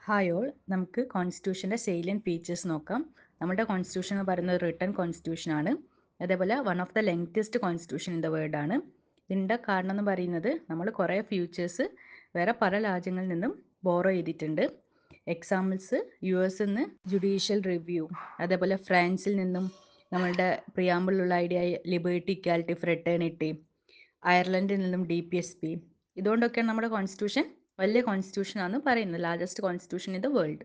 Hi all, നമുക്ക് കോൺസ്റ്റിറ്റ്യൂഷൻ്റെ സെയിലിയൻ features നോക്കാം. നമ്മുടെ കോൺസ്റ്റിറ്റ്യൂഷൻ എന്ന് പറയുന്നത് റിട്ടൺ കോൺസ്റ്റിറ്റ്യൂഷൻ ആണ്. അതേപോലെ one of the lengthiest constitution in the world ആണ്. ഇതിൻ്റെ കാരണം എന്ന് പറയുന്നത് നമ്മൾ കുറേ ഫ്യൂച്ചേഴ്സ് വേറെ പല രാജ്യങ്ങളിൽ നിന്നും ബോറോ ചെയ്തിട്ടുണ്ട്. എക്സാമ്പിൾസ് US നിന്ന് ജുഡീഷ്യൽ റിവ്യൂ, അതേപോലെ ഫ്രാൻസിൽ നിന്നും നമ്മളുടെ പ്രിയാമ്പിളിലുള്ള ഐഡിയ ലിബേർട്ടി, ഇക്വാലിറ്റി, ഫ്രെറ്റേണിറ്റി, അയർലൻഡിൽ നിന്നും DPSP. ഇതുകൊണ്ടൊക്കെയാണ് നമ്മുടെ കോൺസ്റ്റിറ്റ്യൂഷൻ വലിയ കോൺസ്റ്റിറ്റ്യൂഷൻ ആണെന്ന് പറയുന്നത്, largest constitution in the world.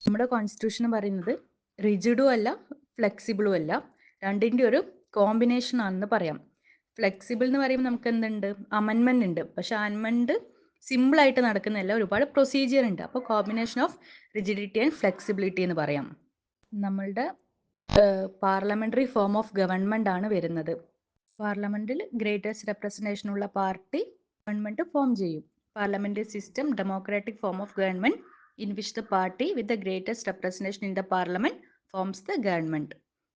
നമ്മുടെ കോൺസ്റ്റിറ്റ്യൂഷൻ പറയുന്നത് റിജിഡും അല്ല ഫ്ലെക്സിബിളും അല്ല, രണ്ടിൻ്റെ ഒരു കോമ്പിനേഷൻ ആണെന്ന് പറയാം. ഫ്ലെക്സിബിൾ എന്ന് പറയുമ്പോൾ നമുക്ക് എന്തുണ്ട്, അമെൻമെൻ്റ് ഉണ്ട്. പക്ഷേ അമെൻമെൻറ്റ് സിമ്പിളായിട്ട് നടക്കുന്നതല്ല, ഒരുപാട് പ്രൊസീജിയർ ഉണ്ട്. അപ്പോൾ combination of rigidity and flexibility എന്ന് പറയാം. നമ്മളുടെ പാർലമെൻ്ററി ഫോം ഓഫ് ഗവൺമെൻറ് ആണ് വരുന്നത്. പാർലമെൻറ്റിൽ ഗ്രേറ്റസ്റ്റ് റെപ്രസെൻറ്റേഷൻ ഉള്ള പാർട്ടി ഗവൺമെൻറ് ഫോം ചെയ്യും. Parliamentary system, democratic form of government in which the party with the greatest representation in the parliament forms the government.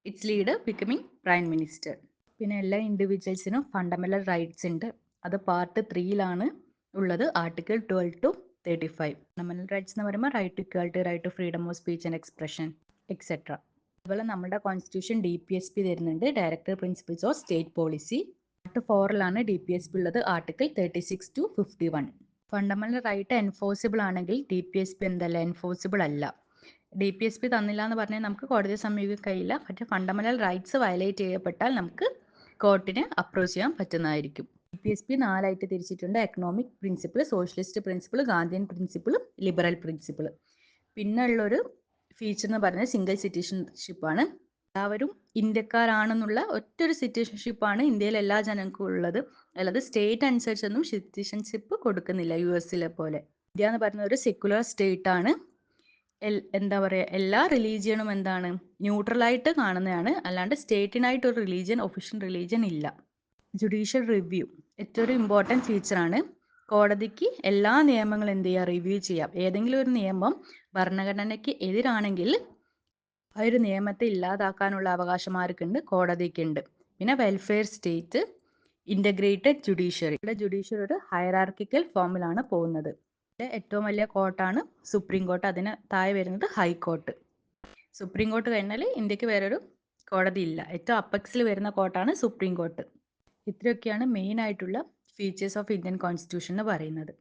Its leader becoming prime minister. പിന്നെ എല്ലാ ഇൻഡിവിജ്വൽസിനും fundamental rights ഉണ്ട്. അത് part 3 ഉള്ളത്, article 12 to 35. Fundamental rights എന്ന് പറയുമ്പോൾ right to equality, right to freedom of speech and expression, etcetera. അതുപോലെ നമ്മുടെ constitution DPSP തരുന്നുണ്ട്, director principles of state policy. Part 4 DPSP ഉള്ളത്, article 36 to 51. Fundamental right enforceable ആണെങ്കിൽ DPSP എന്തല്ല, enforceable അല്ല. DPSP തന്നില്ല എന്ന് പറഞ്ഞാൽ നമുക്ക് കോടതിയെ സമീപിക്കാൻ കഴിയില്ല. പക്ഷേ ഫണ്ടമെന്റൽ റൈറ്റ്സ് വയലേറ്റ് ചെയ്യപ്പെട്ടാൽ നമുക്ക് കോർട്ടിനെ അപ്രോച്ച് ചെയ്യാൻ പറ്റുന്നതായിരിക്കും. DPSP 4 തിരിച്ചിട്ടുണ്ട്: economic principle, socialist principle, Gandhian principle, liberal principle. പിന്നെ ഉള്ളൊരു ഫീച്ചർ എന്ന് പറയുന്നത് സിംഗിൾ സിറ്റിസൺഷിപ്പ് ആണ്. എല്ലാവരും ഇന്ത്യക്കാരാണെന്നുള്ള ഒറ്റൊരു സിറ്റിസൺഷിപ്പാണ് ഇന്ത്യയിൽ എല്ലാ ജനങ്ങൾക്കും ഉള്ളത്. അല്ലാതെ സ്റ്റേറ്റ് അനുസരിച്ചൊന്നും സിറ്റിസൺഷിപ്പ് കൊടുക്കുന്നില്ല US പോലെ. ഇന്ത്യ എന്ന് പറയുന്ന ഒരു സെക്യുലർ സ്റ്റേറ്റ് ആണ്. എന്താ പറയുക, എല്ലാ റിലീജിയനും എന്താണ്, ന്യൂട്രലായിട്ട് കാണുന്നതാണ്. അല്ലാണ്ട് സ്റ്റേറ്റിനായിട്ട് ഒരു റിലീജിയൻ, ഒഫീഷ്യൽ റിലീജിയൻ ഇല്ല. ജുഡീഷ്യൽ റിവ്യൂ ഏറ്റവും ഒരു ഇമ്പോർട്ടൻറ്റ് ഫീച്ചറാണ്. കോടതിക്ക് എല്ലാ നിയമങ്ങളും എന്ത് ചെയ്യുക, റിവ്യൂ ചെയ്യാം. ഏതെങ്കിലും ഒരു നിയമം ഭരണഘടനയ്ക്ക് എതിരാണെങ്കിൽ ആ ഒരു നിയമത്തെ ഇല്ലാതാക്കാനുള്ള അവകാശം ആർക്കുണ്ട്, കോടതിക്കുണ്ട്. പിന്നെ വെൽഫെയർ സ്റ്റേറ്റ്, ഇൻ്റഗ്രേറ്റഡ് ജുഡീഷ്യറി. ഇവിടെ ജുഡീഷ്യറി ഒരു ഹയറാർക്കിക്കൽ ഫോമിലാണ് പോകുന്നത്. ഏറ്റവും വലിയ കോർട്ടാണ് സുപ്രീം കോർട്ട്, അതിന് താഴെ വരുന്നത് ഹൈക്കോർട്ട്. സുപ്രീം കോർട്ട് കഴിഞ്ഞാൽ ഇന്ത്യക്ക് വേറൊരു കോടതി ഇല്ല. ഏറ്റവും അപ്പക്സിൽ വരുന്ന കോർട്ടാണ് സുപ്രീം കോർട്ട്. ഇത്രയൊക്കെയാണ് മെയിൻ ആയിട്ടുള്ള ഫീച്ചേഴ്സ് ഓഫ് ഇന്ത്യൻ കോൺസ്റ്റിറ്റ്യൂഷൻ എന്ന് പറയുന്നത്.